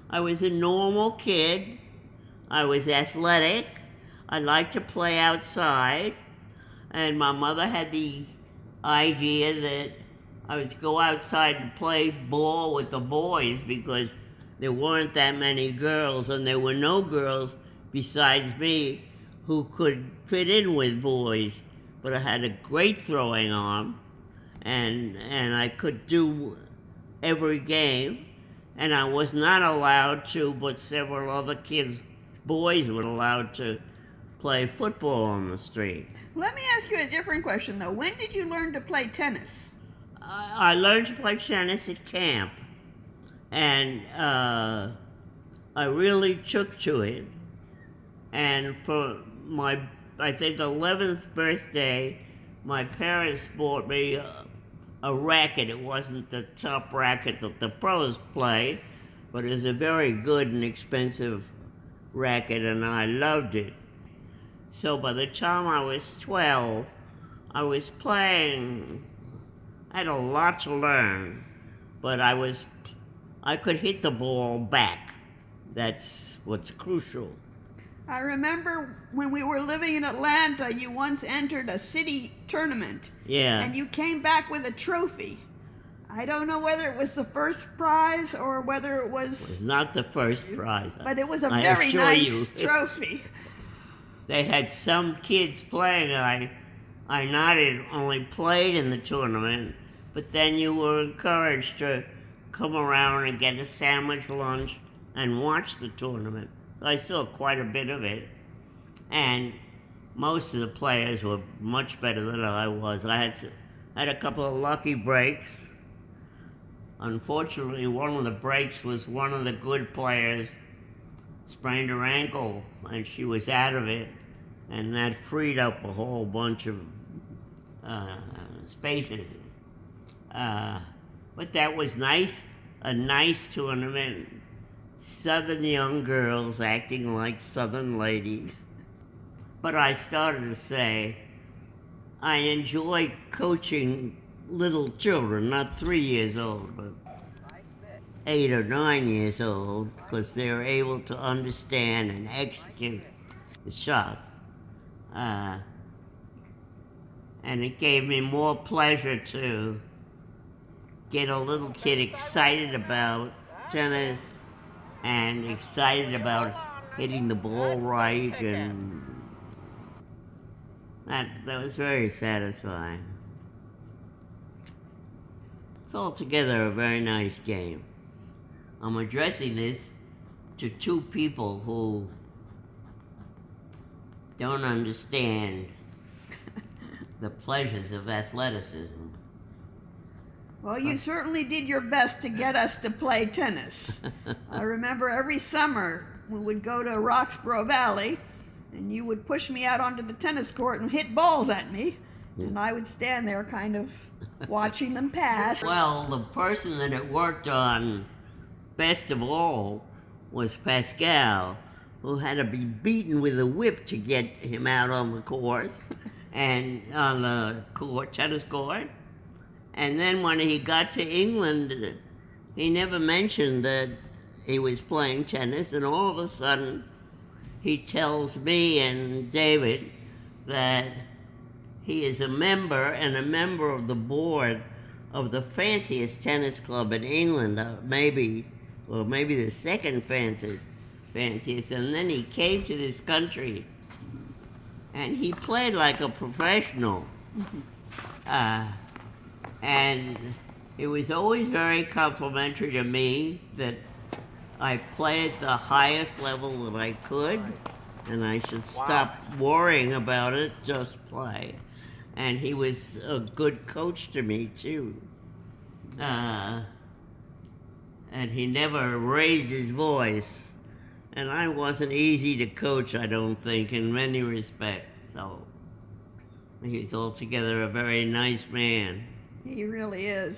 I was a normal kid. I was athletic. I liked to play outside. And my mother had the idea that I would go outside and play ball with the boys because there weren't that many girls, and there were no girls besides me who could fit in with boys. But I had a great throwing arm, and I could do every game, and I was not allowed to, but several other kids, boys, were allowed to play football on the street. Let me ask you a different question, though. When did you learn to play tennis? I learned to play tennis at camp, and I really took to it. And for my, I think, 11th birthday, my parents bought me a racket. It wasn't the top racket that the pros play, but it was a very good and expensive racket, and I loved it. So by the time I was 12, I was playing. I had a lot to learn, but I could hit the ball back. That's what's crucial. I remember when we were living in Atlanta, you once entered a city tournament. Yeah. And you came back with a trophy. I don't know whether it was the first prize or whether it was... It was not the first prize. But it was a I very assure nice you. trophy. They had some kids playing. I not only played in the tournament, but then you were encouraged to come around and get a sandwich lunch and watch the tournament. I saw quite a bit of it, and most of the players were much better than I was. I had a couple of lucky breaks. Unfortunately, one of the breaks was one of the good players sprained her ankle, and she was out of it, and that freed up a whole bunch of spaces. But that was nice, a nice tournament. Southern young girls acting like Southern ladies. But I started to say, I enjoy coaching little children, not 3 years old, but 8 or 9 years old, because they're able to understand and execute the shot. And it gave me more pleasure to get a little kid excited about tennis and excited about hitting the ball right, and that was very satisfying. It's altogether a very nice game. I'm addressing this to two people who don't understand the pleasures of athleticism. Well, you certainly did your best to get us to play tennis. I remember every summer we would go to Roxborough Valley, and you would push me out onto the tennis court and hit balls at me, and I would stand there kind of watching them pass. Well, the person that it worked on best of all was Pascal, who had to be beaten with a whip to get him out on the court, and on the court, tennis court. And then when he got to England, he never mentioned that he was playing tennis, and all of a sudden he tells me and David that he is a member of the board of the fanciest tennis club in England, maybe the second fanciest. And then he came to this country, and he played like a professional. And it was always very complimentary to me that I played at the highest level that I could, and I should stop worrying about it, just play. And he was a good coach to me, too. And he never raised his voice. And I wasn't easy to coach, I don't think, in many respects. So he's altogether a very nice man. He really is.